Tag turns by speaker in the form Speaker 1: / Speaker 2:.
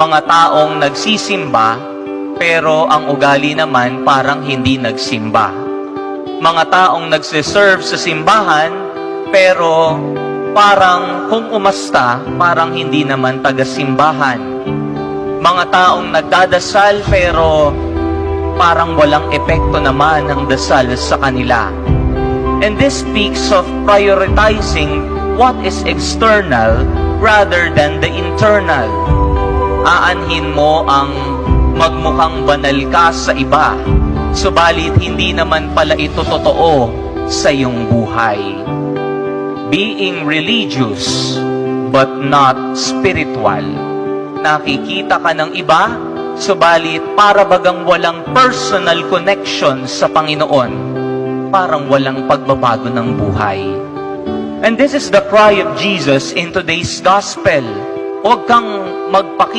Speaker 1: mga taong nagsisimba, pero ang ugali naman parang hindi nagsimba. Mga taong nagsiserve sa simbahan, pero parang kung umasta, parang hindi naman taga-simbahan. Mga taong nagdadasal, pero parang walang epekto naman ang dasal sa kanila. And this speaks of prioritizing what is external rather than the internal. Aanhin mo ang magmukhang banal ka sa iba, subalit hindi naman pala ito totoo sa iyong buhay. Being religious but not spiritual. Nakikita ka ng iba, subalit para bagang walang personal connection sa Panginoon, parang walang pagbabago ng buhay. And this is the cry of Jesus in today's gospel. Huwag kang magpakita